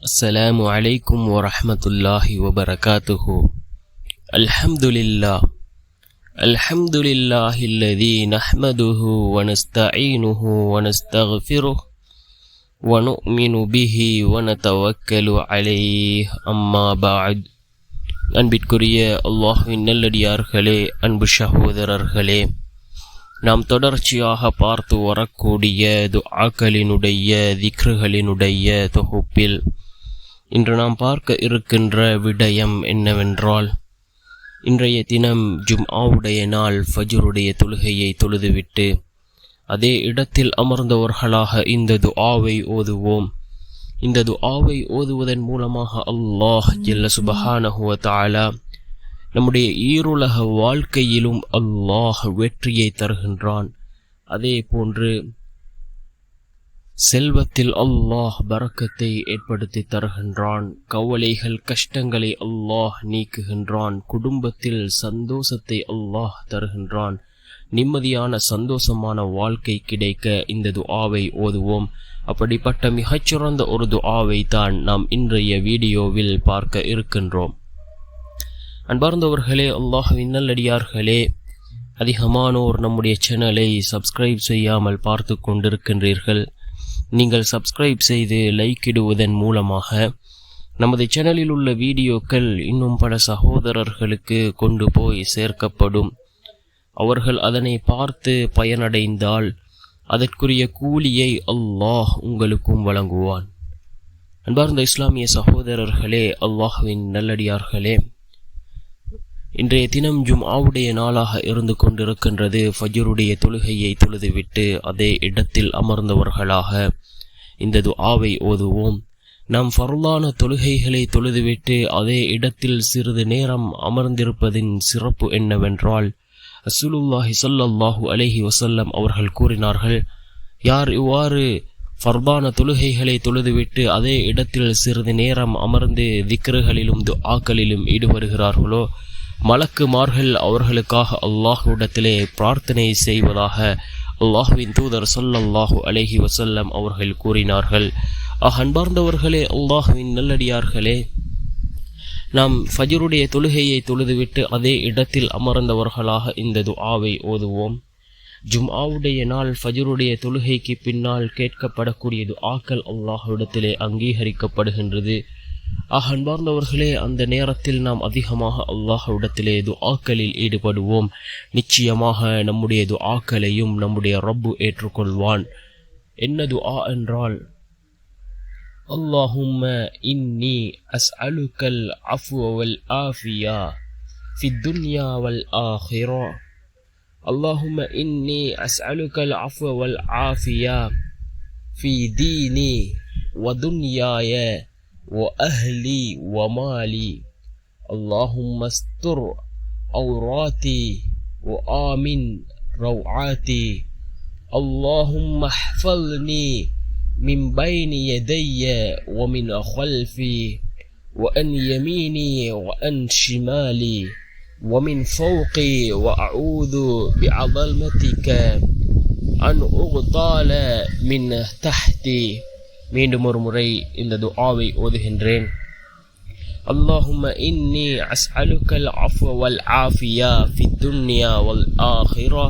السلام عليكم ورحمة الله وبركاته. الحمد لله الذي نحمده ونستعينه ونستغفره ونؤمن به ونتوكل عليه. أما بعد. அன்பிற்குரிய அல்லாஹ்வின் நல்லடியார்களே, அன்பு சகோதரர்களே, நாம் தொடர்ச்சியாக பார்த்து வரக்கூடிய துஆக்களினுடைய திக்ருகளினுடைய தொகுப்பில் இன்று நாம் பார்க்க இருக்கின்ற விடயம் என்னவென்றால், இன்றைய தினம் ஜும்ஆவுடைய நாள் ஃபஜ்ருடைய தொழுகையை தொழுதுவிட்டு அதே இடத்தில் அமர்ந்தவர்களாக இந்த துஆவை ஓதுவோம். இந்த துஆவை ஓதுவதன் மூலமாக அல்லாஹ் ஜல்ல சுப்ஹானஹு வ தஆலா நம்முடைய ஈருலக வாழ்க்கையிலும் அல்லாஹ் வெற்றியை தருகின்றான். அதே போன்று செல்வத்தில் அல்லாஹ் பரக்கத்தை ஏற்படுத்தி தருகின்றான். கவலைகள் கஷ்டங்களை அல்லாஹ் நீக்குகின்றான். குடும்பத்தில் சந்தோஷத்தை அல்லாஹ் தருகின்றான். நிம்மதியான சந்தோஷமான வாழ்க்கை கிடைக்க இந்த துஆவை ஓதுவோம். அப்படிப்பட்ட மிகச்சிறந்த ஒரு துஆவை தான் நாம் இன்றைய வீடியோவில் பார்க்க இருக்கின்றோம். அன்பார்ந்தவர்களே, அல்லாஹ்வின் நல்லடியார்களே, அதிகமானோர் நம்முடைய சேனலை சப்ஸ்கிரைப் செய்யாமல் பார்த்து கொண்டிருக்கின்றீர்கள். நீங்கள் சப்ஸ்கிரைப் செய்து லைக் இடுவதன் மூலமாக நமது சேனலில் உள்ள வீடியோக்கள் இன்னும் பல சகோதரர்களுக்கு கொண்டு போய் சேர்க்கப்படும். அவர்கள் அதனை பார்த்து பயனடைந்தால் அதற்குரிய கூலியை அல்லாஹ் உங்களுக்கும் வழங்குவான். அன்பார்ந்த இஸ்லாமிய சகோதரர்களே, அல்லாஹ்வின் நல்லடியார்களே, இன்றைய தினம் ஜும்ஆவுடைய நாளாக இருந்து கொண்டிருக்கின்றது. ஃபஜ்ருடைய தொழுகையை தொழுதுவிட்டு அதே இடத்தில் அமர்ந்தவர்களாக இந்த துஆவை ஓதுவோம். நாம் ஃபர்லான தொழுகைகளை தொழுதுவிட்டு அதே இடத்தில் சிறிது நேரம் அமர்ந்திருப்பதின் சிறப்பு என்னவென்றால், ரசூலுல்லாஹி ஸல்லல்லாஹு அலைஹி வஸல்லம் அவர்கள் கூறினார்கள், யார் இவ்வாறு ஃபர்தான தொழுகைகளை தொழுதுவிட்டு அதே இடத்தில் சிறிது நேரம் அமர்ந்து திக்ருகளிலும் துஆக்களிலும் ஈடுபடுகிறார்களோ, மலக்குமார்கள் அவர்களுக்காக அல்லாஹ்விடத்திலே பிரார்த்தனை செய்வதாக அல்லாஹ்வின் தூதர் ஸல்லல்லாஹு அலைஹி வஸல்லம் அவர்கள் கூறினார்கள். அன்பார்ந்தவர்களே, அல்லாஹ்வின் நல்லடியார்களே, நாம் ஃபஜ்ருடைய தொழுகையை தொழுதுவிட்டு அதே இடத்தில் அமர்ந்தவர்களாக இந்த துஆவை ஓதுவோம். ஜும்ஆவுடைய நாள் ஃபஜ்ருடைய தொழுகைக்கு பின்னால் கேட்கப்படக்கூடிய துஆக்கள் அல்லாஹ்விடத்திலே அங்கீகரிக்கப்படுகின்றது. அன்பார்ந்தவர்களே, அந்த நேரத்தில் நாம் அதிகமாக அல்லாஹ்விடத்திலே துஆக்களில் ஈடுபடுவோம். நிச்சயமாக நம்முடைய துஆக்களையும் நம்முடைய ரப்பு ஏற்றுக்கொள்வான். என்ன துஆ என்றால், அல்லாஹும்ம இன்னி அஸ்அலுக்கல் அஃப்வ வல் ஆஃபியா ஃபித் துன்யா வல் ஆஹிரா. அல்லாஹும்ம இன்னி அஸ்அலுக்கல் அஃப்வ வல் ஆஃபியா ஃபி தீனி வ துன்யாய وأهلي ومالي. اللهم استر عوراتي وآمن روعاتي. اللهم احفظني من بين يدي ومن خلفي وعن يميني وعن شمالي ومن فوقي وأعوذ بعظمتك أن أغتال من تحتي. மீண்டும் ஒரு முறை இந்த துஆவை ஓதுகின்றேன். அல்லாஹும்ம இன்னி அஸ்அலுக்கல் அஃப்வ வல் ஆஃபியா ஃபித் துன்யா வல் ஆஹிரா.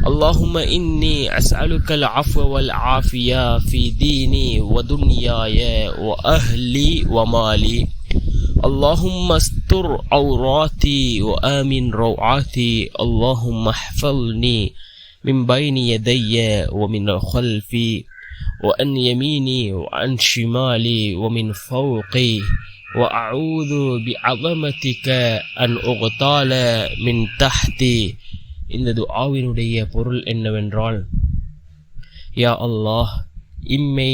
அல்லாஹும்ம இன்னி அஸ்அலுக்கல் அஃப்வ வல் ஆஃபியா ஃபி தீனி வ துன்யாய வ அஹ்லி வ மாலி. அல்லாஹும்ம அஸ்துர் அவ்ராத்தி வ ஆமின் ரவ்ஆத்தி. அல்லாஹும்ம அஹ்ஃபல்னி மின் பைனி யதைய வ மின் خلفي وعن يميني وعن شمالي ومن فوقي وأعوذ بعظمتك أن أغتال من تحتي. இந்த துஆவினுடைய பொருள் என்னவென்றால், யா அல்லாஹ், இம்மை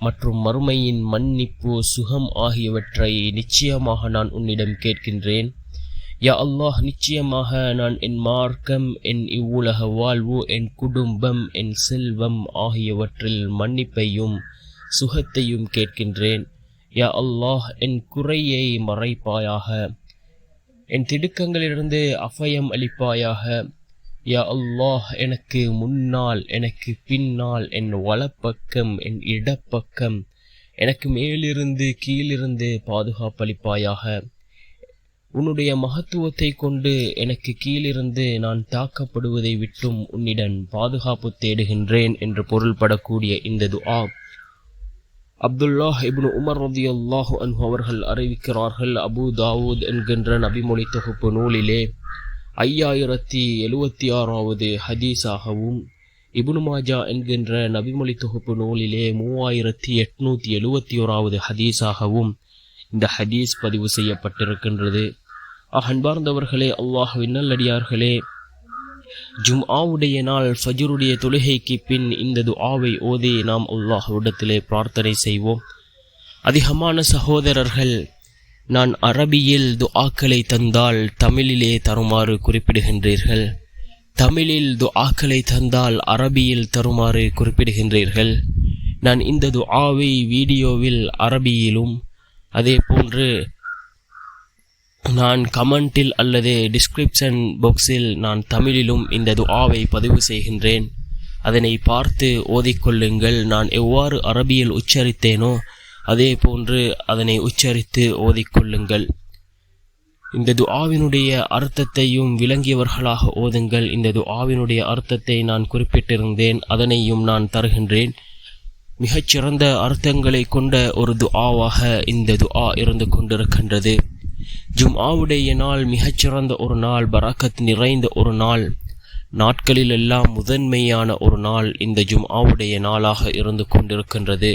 மற்றும் மறுமையின் மன்னிப்பு, சுகம் ஆகியவற்றை நிச்சயமாக நான் உன்னிடம் கேட்கின்றேன். யா அல்லாஹ், நிச்சயமாக நான் என் மார்க்கம், என் இவ்வுலக வாழ்வு, என் குடும்பம், என் செல்வம் ஆகியவற்றில் மன்னிப்பையும் சுகத்தையும் கேட்கின்றேன். யா அல்லாஹ், என் குறையை மறைப்பாயாக, என் திடுக்கங்களிலிருந்து அபயம் அளிப்பாயாக. யா அல்லாஹ், எனக்கு முன்னால், எனக்கு பின்னால், என் வலப்பக்கம், என் இடப்பக்கம், எனக்கு மேலிருந்து கீழிருந்து பாதுகாப்பளிப்பாயாக. உன்னுடைய மகத்துவத்தை கொண்டு எனக்கு கீழிருந்து நான் தாக்கப்படுவதை விட்டும் உன்னிடம் பாதுகாப்பு தேடுகின்றேன் என்று பொருள்படக்கூடிய இந்த துஆ அப்துல்லாஹ் இப்னு உமர் ரலியல்லாஹு அன்ஹு அவர்கள் அறிவிக்கிறார்கள். அபூ தாவூத் என்கின்ற நபிமொழி தொகுப்பு நூலிலே 5076வது ஹதீஸாகவும், இப்னு மாஜா என்கின்ற நபிமொழி தொகுப்பு நூலிலே 3871வது ஹதீஸாகவும் இந்த ஹதீஸ் பதிவு செய்யப்பட்டிருக்கின்றது. அன்பார்ந்தவர்களே, அல்லாஹ்வின் நல்லடியார்களே, ஜும்ஆவுடைய நாள் ஃபஜ்ருடைய தொழுகைக்கு பின் இந்த துஆவை ஓதி நாம் அல்லாஹ்விடத்திலே பிரார்த்தனை செய்வோம். அதிகமான சகோதரர்கள் நான் அரபியில் துஆக்களை தந்தால் தமிழிலே தருமாறு குறிப்பிடுகின்றீர்கள், தமிழில் துஆக்களை தந்தால் அரபியில் தருமாறு குறிப்பிடுகின்றீர்கள். நான் இந்த துஆவை வீடியோவில் அரபியிலும் அதே போன்று நான் கமெண்டில் அல்லது டிஸ்கிரிப்ஷன் பாக்ஸில் நான் தமிழிலும் இந்த துஆவை பதிவு செய்கின்றேன். அதனை பார்த்து ஓதிக்கொள்ளுங்கள். நான் எவ்வாறு அரபியில் உச்சரித்தேனோ அதே போன்று அதனை உச்சரித்து ஓதிக்கொள்ளுங்கள். இந்த துஆவினுடைய அர்த்தத்தையும் விளங்கியவர்களாக ஓதுங்கள். இந்த துஆவினுடைய அர்த்தத்தை நான் குறிப்பிட்டிருந்தேன், அதனையும் நான் தருகின்றேன். மிகச்சிறந்த அர்த்தங்களை கொண்ட ஒரு துஆவாக இந்த துஆ இருந்து கொண்டிருக்கின்றது. ஜும்ஆவுடைய நாள் மிகச்சிறந்த ஒரு நாள், பரக்கத் நிறைந்த ஒரு நாள், நாட்களில் எல்லாம் முதன்மையான ஒரு நாள் இந்த ஜும்ஆவுடைய நாளாக இருந்து கொண்டிருக்கின்றது.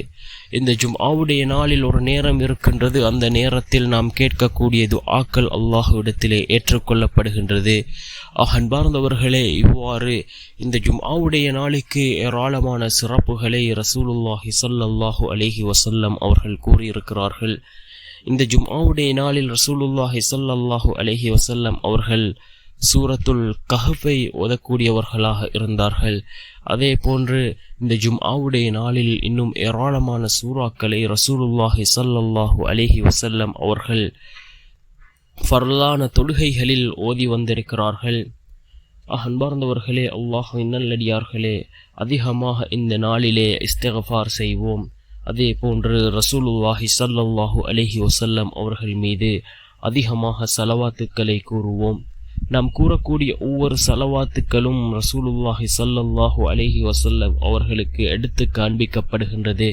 இந்த ஜும்ஆவுடைய நாளில் ஒரு நேரம் இருக்கின்றது. அந்த நேரத்தில் நாம் கேட்கக்கூடிய துஆக்கள் அல்லாஹ்விடத்திலே ஏற்றுக்கொள்ளப்படுகின்றது. அன்பார்ந்தவர்களே, இவ்வாறு இந்த ஜும்ஆவுடைய நாளுக்கு ஏராளமான சிறப்புகளை ரசூலுல்லாஹி ஸல்லல்லாஹு அலைஹி வஸல்லம் அவர்கள் கூறியிருக்கிறார்கள். இந்த ஜும்ஆவுடைய நாளில் ரசூலுல்லாஹி ஸல்லல்லாஹு அலைஹி வஸல்லம் அவர்கள் சூரத்துல் கஹ்ஃபை ஓதக்கூடியவர்களாக இருந்தார்கள். அதே போன்று இந்த ஜும்ஆவுடைய நாளில் இன்னும் ஏராளமான சூறாக்களை ரசூலுல்லாஹி ஸல்லல்லாஹு அலைஹி வஸல்லம் அவர்கள் ஃபர்லான தொழுகைகளில் ஓதி வந்திருக்கிறார்கள். அன்பார்ந்தவர்களே, அல்லாஹ்வின் நல்லடியார்களே, அதிகமாக இந்த நாளிலே இஸ்திக்ஃபார் செய்வோம். அதே போன்று ரசூலுல்லாஹி ஸல்லல்லாஹு அலைஹி வஸல்லம் அவர்கள் மீது அதிகமாக ஸலவாத்துக்களை கூறுவோம். நாம் கூறக்கூடிய ஒவ்வொரு ஸலவாத்துக்களும் ரசூலுல்லாஹி ஸல்லல்லாஹு அலைஹி வஸல்லம் அவர்களுக்கு எடுத்து காண்பிக்கப்படுகின்றது.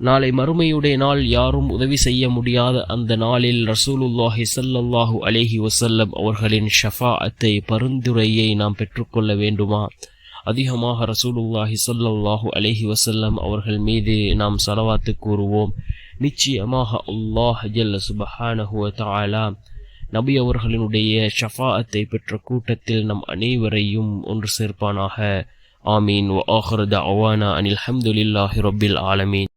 நாளை மறுமையுடைய நாள், யாரும் உதவி செய்ய முடியாத அந்த நாளில் ரசூலுல்லாஹி ஸல்லல்லாஹு அலைஹி வஸல்லம் அவர்களின் ஷஃபாஅத்தை, பரிந்துரையை நாம் பெற்றுக்கொள்ள வேண்டுமா? அதிகமாக ரசூலுல்லாஹி ஸல்லல்லாஹு அலைஹி வஸல்லம் அவர்கள் மீது நாம் ஸலவாத்து கூறுவோம். நிச்சயமாக அல்லாஹ் ஜல்ல சுப்ஹானஹு வ தஆலா நபி அவர்களினுடைய ஷஃபாஅத்தை பெற்ற கூட்டத்தில் நம் அனைவரையும் ஒன்று சேர்ப்பானாக. ஆமீன். வ ஆகிரு தஅவானா அனில் ஹம்துலில்லாஹி ரப்பில் ஆலமீன்.